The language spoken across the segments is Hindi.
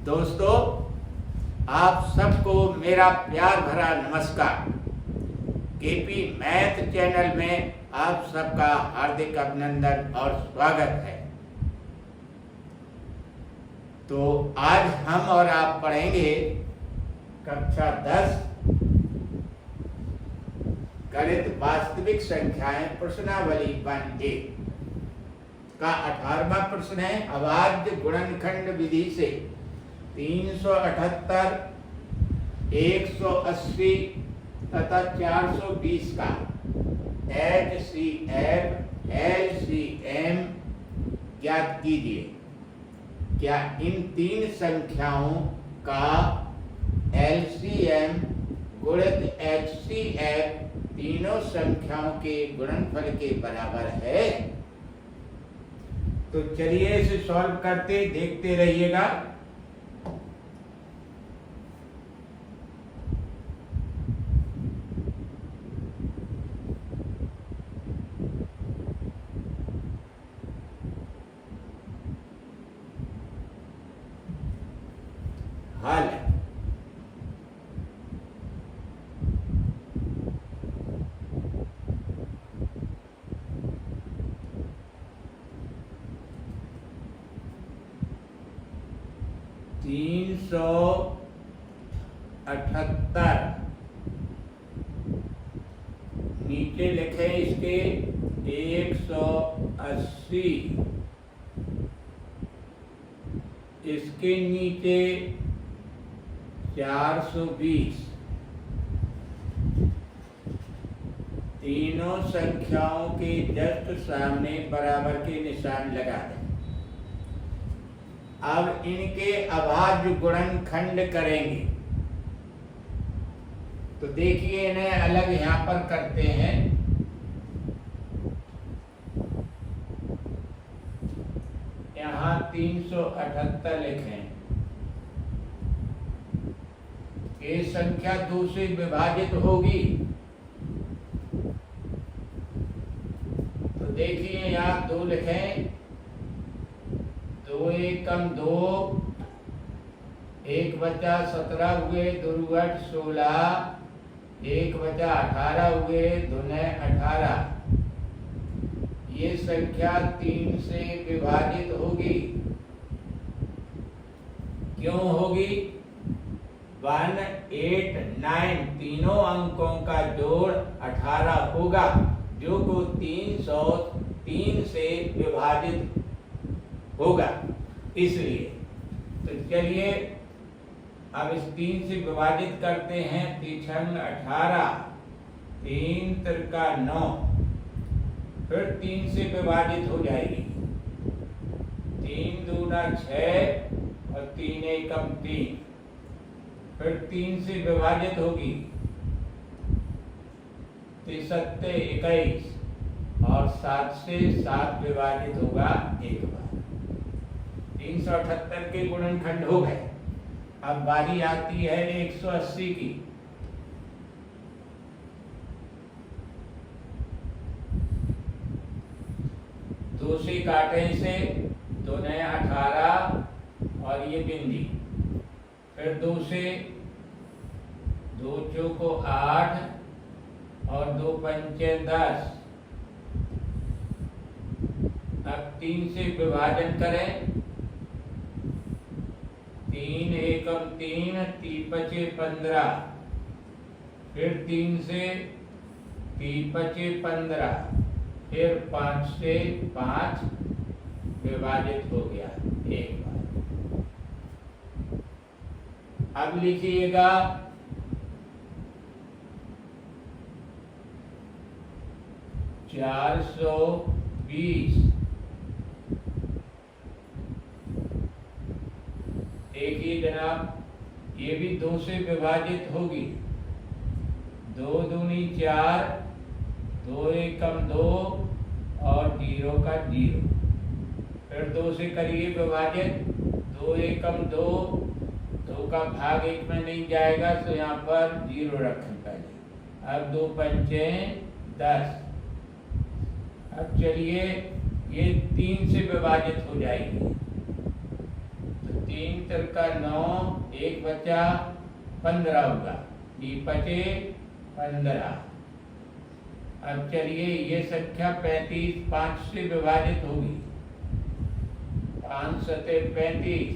दोस्तों, आप सबको मेरा प्यार भरा नमस्कार। केपी मैथ चैनल में आप सबका हार्दिक अभिनंदन और स्वागत है। तो आज हम और आप पढ़ेंगे कक्षा 10 गणित वास्तविक संख्याएं प्रश्नावली 1A का 18वां प्रश्न है। अभाज्य गुणनखंड विधि से 378, 180 तथा 420 का HCF LCM ज्ञात कीजिए। क्या इन तीन संख्याओं का LCM गुणित HCF तीनों संख्याओं के गुणनफल के बराबर है? तो चलिए इसे सॉल्व करते देखते रहिएगा। हल 378 नीचे लिखे इसके 180, इसके नीचे 420। तीनों संख्याओं के जस्ट सामने बराबर के निशान लगा दें। अब इनके अभाज्य गुणनखंड करेंगे। तो देखिए इन्हें अलग यहां पर करते हैं। यहां 378 लिखें। ये संख्या 2 से विभाजित होगी। तो देखिए यहां 2 लिखें। 2 एकम 2, 1 बचा 17 हुए, 2 8 16, 1 बचा 18 हुए, 2 9 18। ये संख्या 3 से विभाजित होगी। क्यों होगी? 1 8 9 तीनों अंकों का जोड़ 18 होगा, जो को 303 से विभाजित होगा। इसलिए तो चलिए अब इस 3 से विभाजित करते हैं। 3 18, 3 तिरका 9, फिर 3 से विभाजित हो जाएगी। 3 दूना 6 और 3 एकम 3, फिर 3 से विभाजित होगी। 3 सत्ते 21 और 7 से 7 विभाजित होगा एक बार। 378 के गुणनखंड हो गए। अब बारी आती है 180 की। दो से काटे से 2 9 18 और ये बिंदी। फिर 2 से 2 चौको 8 और 2 पंचे 10। अब 3 से विभाजन करें। 3 एकम 3, 3 पचे 15, फिर 3 से 3 पचे 15, फिर 5 से 5 विभाजित हो गया एक बार। अब लिखिएगा 420। देखिए जनाब, ये भी 2 से विभाजित होगी। 2 दूनी 4, 2 एकम 2 और 0 का 0। फिर 2 से करिए विभाजित। 2 एकम 2, 2 का भाग 1 में नहीं जाएगा, तो यहाँ पर 0 रखें पहले। अब 2 पंचे 10। अब चलिए ये 3 से विभाजित हो जाएगी। 3 तिरका 9, 1 बचा 15 होगा, 3 बचे 15। अब चलिए ये संख्या 35 5 से विभाजित होगी, 5 सते 35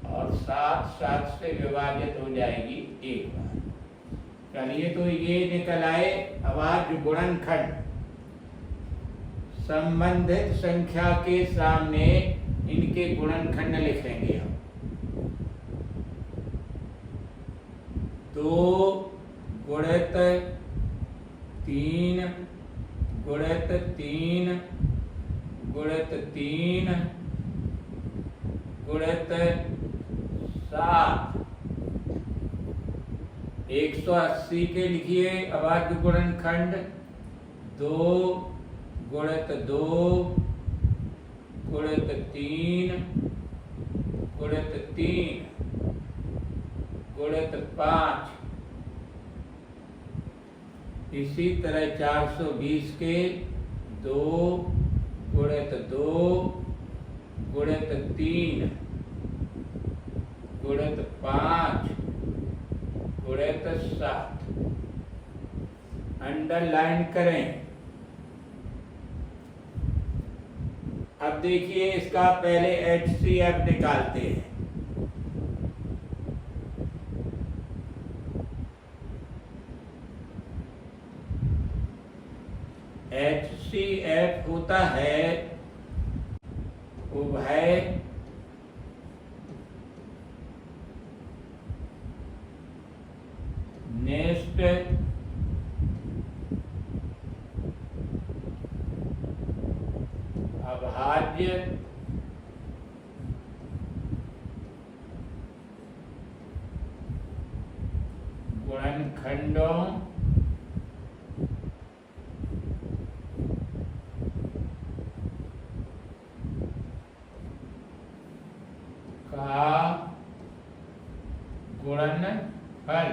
और 7 7 से विभाजित हो जाएगी एक बार। चलिए तो ये निकल आए अभाज्य गुणनखंड। संबंधित संख्या के सामने इनके गुणनखंड लिखेंगे हम। 2 गुणित 3 गुणित 3 गुणित 3 गुणित 7, 180 के लिखिए अभाज्य गुणनखंड। 2 गुणित 2 गुणित 3 गुणित 3 गुणित 5। इसी तरह 420 के 2 गुणित 2 गुणित 3 गुणित 5 गुणित 7। अंडरलाइन करें। अब देखिए इसका पहले HCF निकालते हैं। HCF होता है उभय निष्ठ अभाज्य गुणनखंडों का गुणनफल।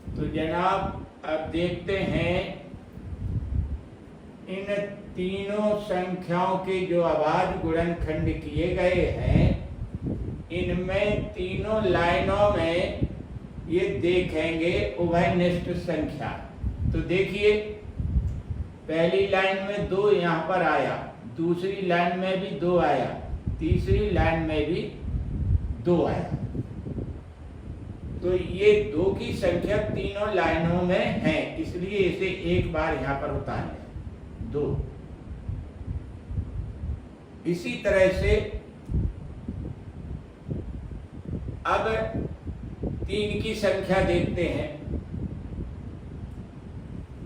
तो जनाब अब देखते हैं इन तीनों संख्याओं के जो अभाज्य गुणनखंड किए गए हैं, इनमें तीनों लाइनों में ये देखेंगे उभयनिष्ठ संख्या। तो देखिए पहली लाइन में 2 यहाँ पर आया, दूसरी लाइन में भी 2 आया, तीसरी लाइन में भी 2 आया। तो ये 2 की संख्या तीनों लाइनों में है, इसलिए इसे एक बार यहाँ पर उतार लें 2। इसी तरह से अब 3 की संख्या देखते हैं।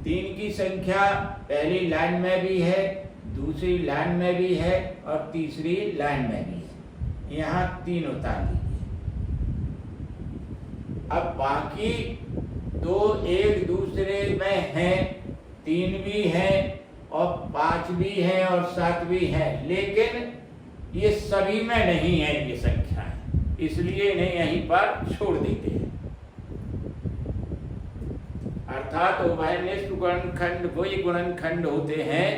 3 की संख्या पहली लाइन में भी है, दूसरी लाइन में भी है और तीसरी लाइन में भी है। यहाँ 3 उतार लीजिए। अब बाकी 2 एक दूसरे में हैं, 3 भी है और 5 भी है और 7 भी है, लेकिन ये सभी में नहीं है ये संख्या, इसलिए इन्हें यहीं पर छोड़ देते हैं। अर्थात उभयनिष्ठ गुणनखंड वही गुणनखंड होते हैं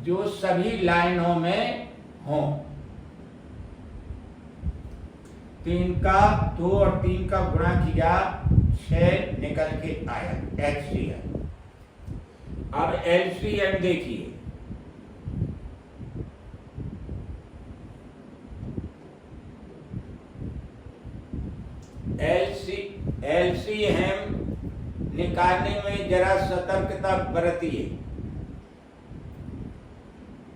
जो सभी लाइनों में हों। 3 का 2 और 3 का गुणा किया, 6 निकल के आया HCF। अब LCM देखिए। LCM निकालने में जरा सतर्कता बरतिए।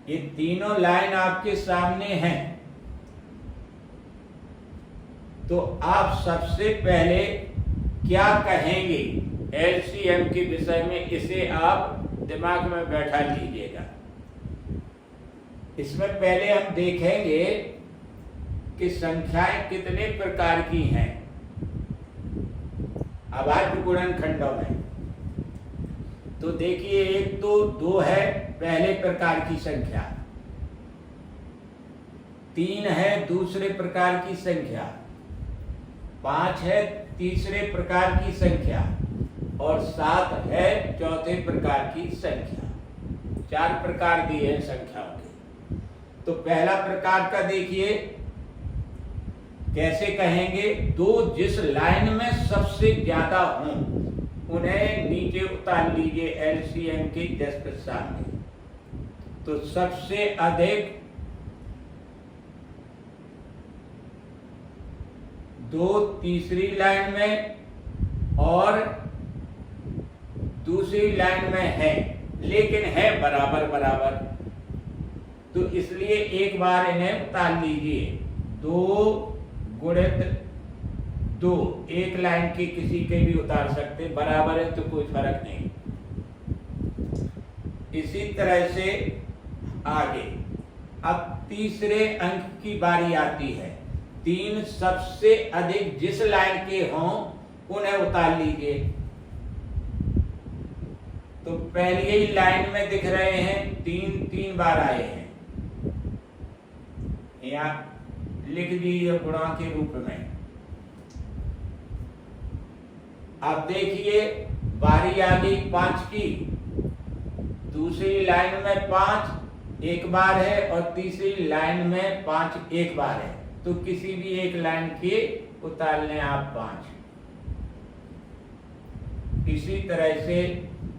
ये तीनों लाइन आपके सामने हैं, तो आप सबसे पहले क्या कहेंगे LCM के विषय में, इसे आप दिमाग में बैठा लीजिएगा। इसमें पहले हम देखेंगे कि संख्याएं कितने प्रकार की हैं अभाज्य गुणनखंडों में। तो देखिए, एक तो 2 है पहले प्रकार की संख्या, 3 है दूसरे प्रकार की संख्या, 5 है तीसरे प्रकार की संख्या, और 7 है चौथे प्रकार की संख्या। 4 प्रकार दिए हैं संख्याओं के। तो पहला प्रकार का देखिए कैसे कहेंगे, दो जिस लाइन में सबसे ज्यादा हों उन्हें नीचे उतार लीजिए एलसीएम के जस्ट सामने। तो सबसे अधिक 2 तीसरी लाइन में और दूसरी लाइन में है, लेकिन है बराबर बराबर, तो इसलिए एक बार इन्हें उतार लीजिए। 2 गुणित 2, एक लाइन के किसी के भी उतार सकते, बराबर है तो कोई फर्क नहीं। इसी तरह से आगे अब तीसरे अंक की बारी आती है। 3 सबसे अधिक जिस लाइन के हों उन्हें उतार लीजिए। तो पहली ही लाइन में दिख रहे हैं 3 बार आए हैं, यहां लिख दीजिए गुणा के रूप में। अब देखिए बारी आ गई 5 की। दूसरी लाइन में 5 एक बार है और तीसरी लाइन में 5 एक बार है, तो किसी भी एक लाइन के उतार लें आप 5। इसी तरह से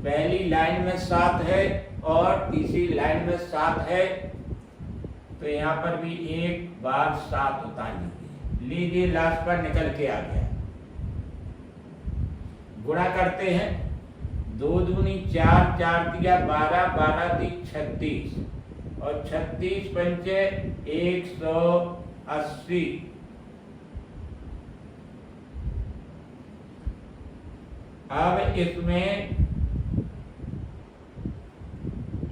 पहली लाइन में 7 है और तीसरी लाइन में 7 है, तो यहाँ पर भी एक बार 7 उतार लीजिए। लास्ट पर निकल के आ गया। गुणा करते हैं, 2 दूनी 4, 4 दिया 12, 12 दी 36 और 36 पंचे 180। अब इसमें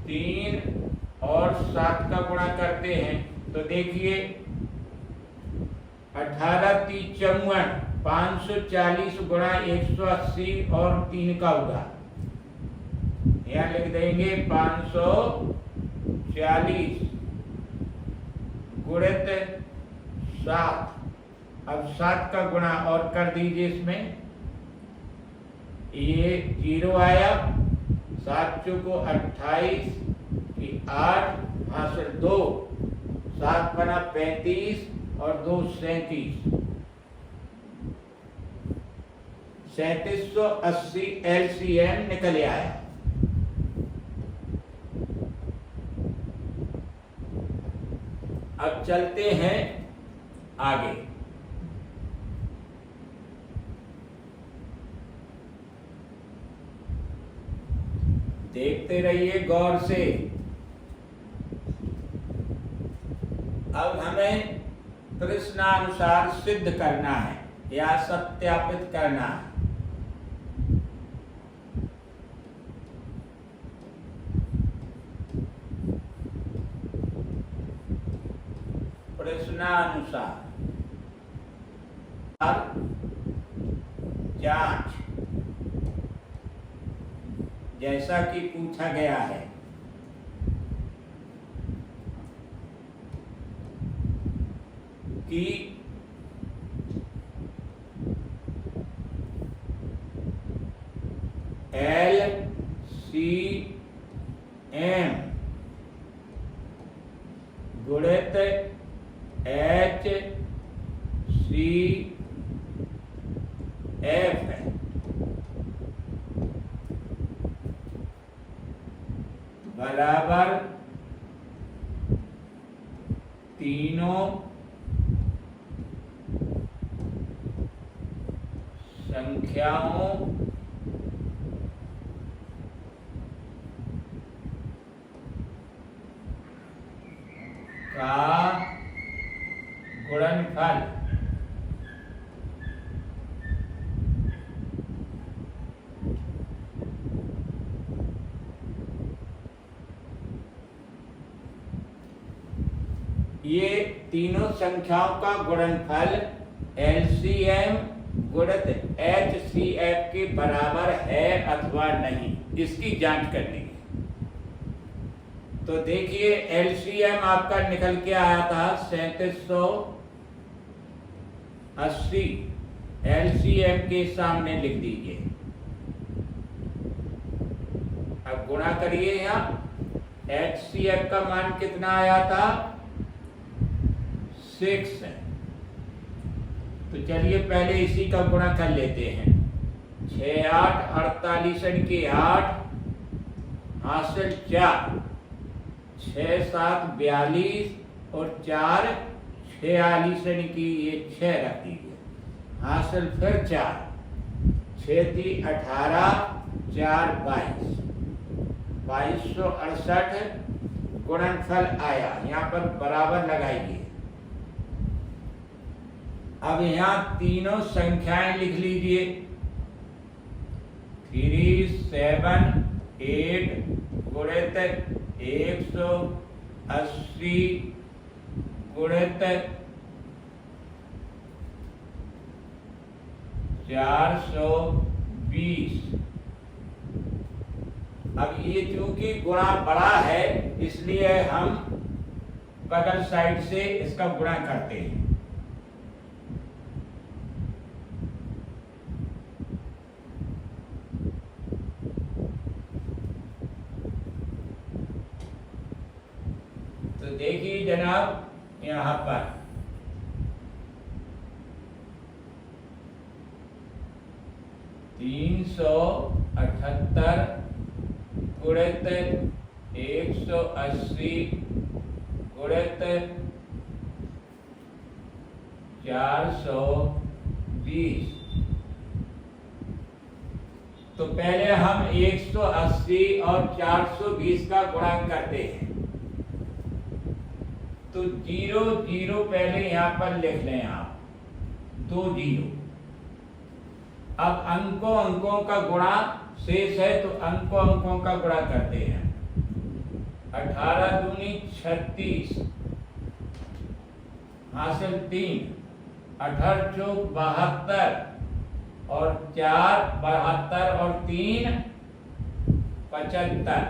3 और 7 का गुणा करते हैं, तो देखिए 18 × 3 = 54, 540 गुणा 180 और 3 का होगा, यहाँ लिख देंगे 540 गुणित 7। अब 7 का गुणा और कर दीजिए, इसमें ये 0 आया, 7 चौको 28 की 8 हासिल 2, 7 बना 35 और 2 37, 3780 एलसीएम निकल आया। अब चलते हैं आगे। देखते रहिए गौर से। अब हमें प्रश्नानुसार सिद्ध करना है या सत्यापित करना है। प्रश्नानुसार जांच, जैसा कि पूछा गया है, कि LCM गुणित HCF है, बराबर तीनों संख्याओं का गुणनफल ये तीनों संख्याओं का गुणनफल एलसीएम गुणित एचसीएफ के बराबर है अथवा नहीं, इसकी जांच करनी है। तो देखिए एलसीएम आपका निकल के आया था 3780, एलसीएम के सामने लिख दीजिए अब गुणा करिए, यहाँ HCF का मान कितना आया था 6 है। तो चलिए पहले इसी का गुणा कर लेते हैं। 6 8 48 के 8 हासिल 4, 6 7 42 और 4 46 की ये 6 रख दीजिए, हासिल फिर 4, 6 3 18 4 22, 2268 गुणनफल आया। यहाँ पर बराबर लगाइए। अब यहाँ तीनों संख्याएं लिख लीजिए, 3 7 8 गुणित 180 गुणित 420। अब ये चूंकि गुणा बड़ा है इसलिए हम बगल साइड से इसका गुणा करते हैं। तो देखिए जनाब यहाँ पर 378 गुणित 180 गुणित 420। तो पहले हम 180 और 420 का गुणा करते हैं। तो 0 0 पहले यहां पर लिख लें आप, 2 0। अब अंकों अंकों का गुणा शेष है तो अंकों अंकों का गुणा करते हैं। 18 दूनी 36 हासिल 3, 18 चौक 72 और 4 72 और 3 75।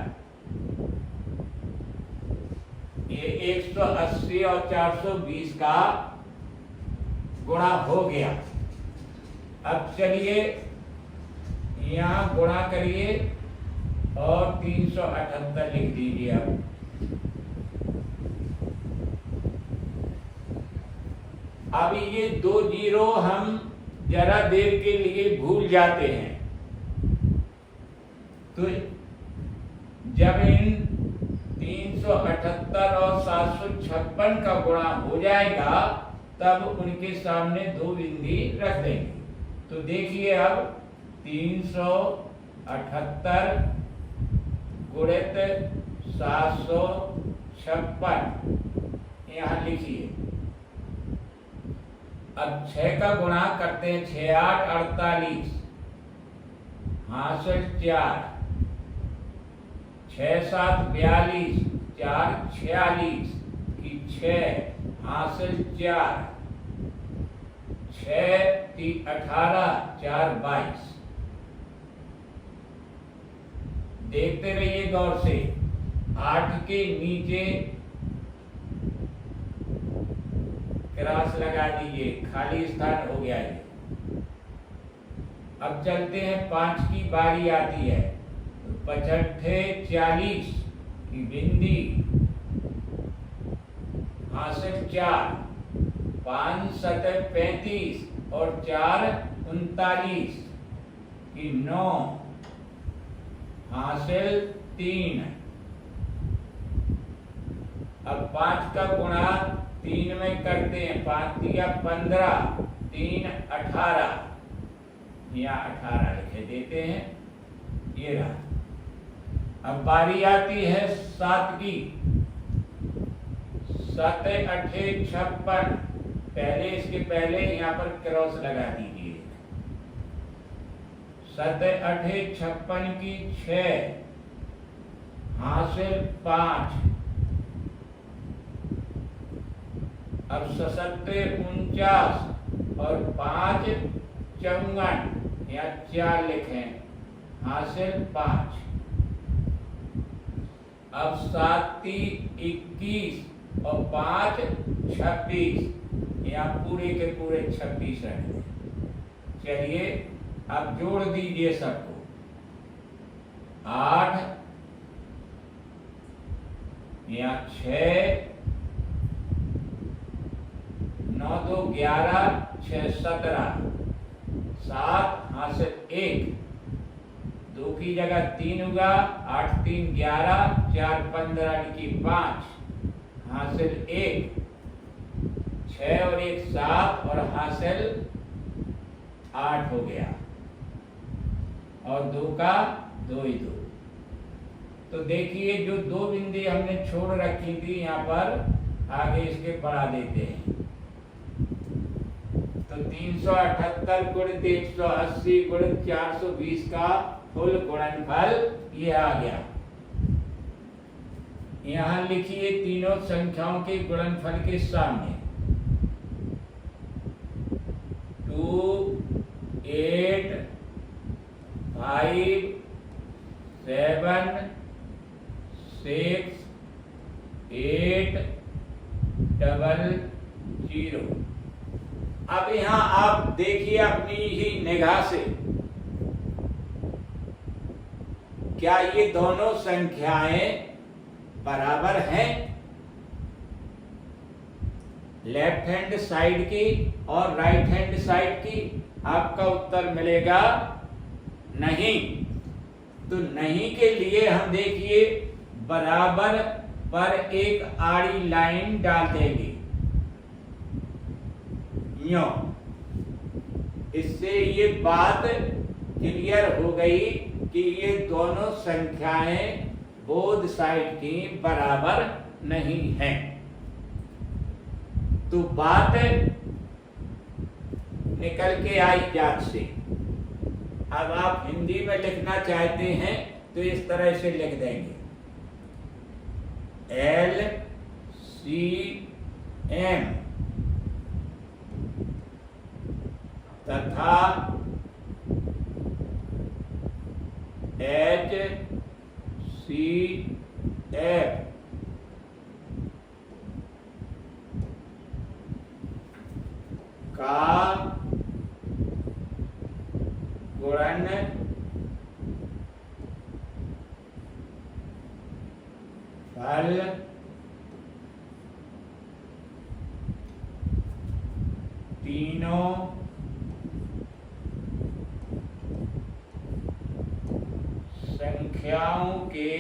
ये 180 और 420 का गुणा हो गया। अब चलिए यहाँ गुणा करिए और 378 लिख दीजिए। अब ये 2 0 हम जरा देर के लिए भूल जाते हैं। तो जब इन 378 और 756 का गुणा हो जाएगा तब उनके सामने 2 बिंदी रख देंगे। तो देखिए अब 378 गुणित 756 यहाँ लिखिए। अब 6 का गुणा करते हैं, 6 8 48 हासिल 4, 6 7 42 4 46 की 6 हासिल 4, 6 3 18 4 22। देखते रहिए गौर से। 8 के नीचे क्रॉस लगा दीजिए, खाली स्थान हो गया ये। अब चलते हैं, 5 की बारी आती है। 65 40 की बिंदी हासिल 4, 5 7 35 और 4 39 की 9 हासिल 3। अब 5 का गुणा 3 में करते हैं, 5 दिया 15, 3 18, यहाँ 18 लिखे देते हैं, ये रहा। अब बारी आती है 7 की। 7 8 56, पहले इसके पहले यहाँ पर क्रॉस लगा दीजिए। 7 8 56 की 6 हासिल 5। अब 7 49 और 5 54, यहाँ 4 लिखें, हासिल 5। अब 7 21 और 5 26, यहाँ पूरे के पूरे 26 रख दें। चलिए अब जोड़ दीजिए सबको। 8 यहाँ 6, 9 2 11, 6 17, 7 हासिल 1, 2 की जगह 3 होगा, 8 3 11, 4 15 की 5 हासिल 1, 6 और 1 7 और हासिल 8 हो गया, और 2 का 2 ही 2। तो देखिए जो 2 बिंदी हमने छोड़ रखी थी यहाँ पर, आगे इसके बढ़ा देते हैं। तो 378 गुणित 180 गुणित 420 का कुल गुणनफल ये आ गया। यहाँ लिखिए तीनों संख्याओं के गुणनफल के सामने 2 8 5 7 6 8 0। अब यहाँ आप देखिए अपनी ही निगाह से, क्या ये दोनों संख्याएं बराबर हैं? लेफ्ट हैंड साइड की और राइट हैंड साइड की? आपका उत्तर मिलेगा नहीं। तो नहीं के लिए हम देखिए बराबर पर एक आड़ी लाइन डाल देंगे, यूं। इससे ये बात क्लियर हो गई कि ये दोनों संख्याएं बोथ साइड की बराबर नहीं है। तो बात निकल के आई याद से। अब आप हिंदी में लिखना चाहते हैं तो इस तरह से लिख देंगे, LCM तथा HCF का गुणनफल तीनों संख्याओं के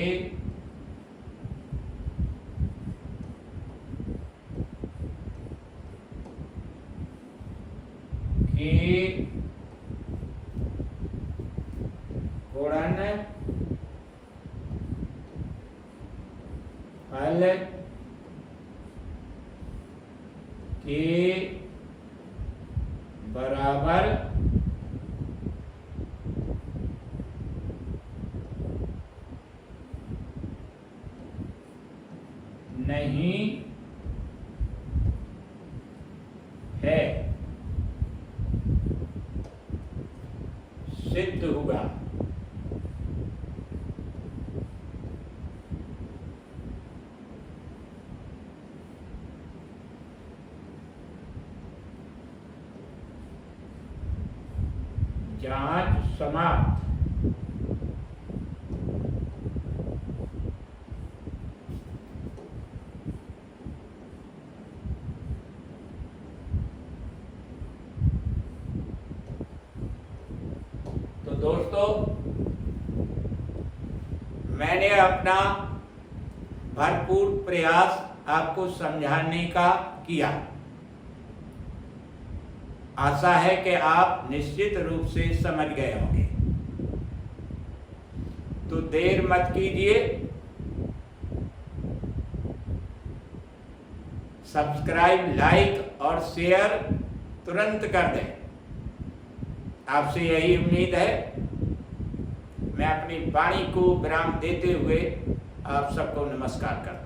गुणनफल के बराबर नहीं है, सिद्ध हुआ। जांच समाप्त। तो दोस्तों, मैंने अपना भरपूर प्रयास आपको समझाने का किया। आशा है कि आप निश्चित रूप से समझ गए होंगे। तो देर मत कीजिए, सब्सक्राइब, लाइक और शेयर तुरंत कर दें। आपसे यही उम्मीद है। मैं अपनी वाणी को विराम देते हुए आप सबको नमस्कार करता हूं।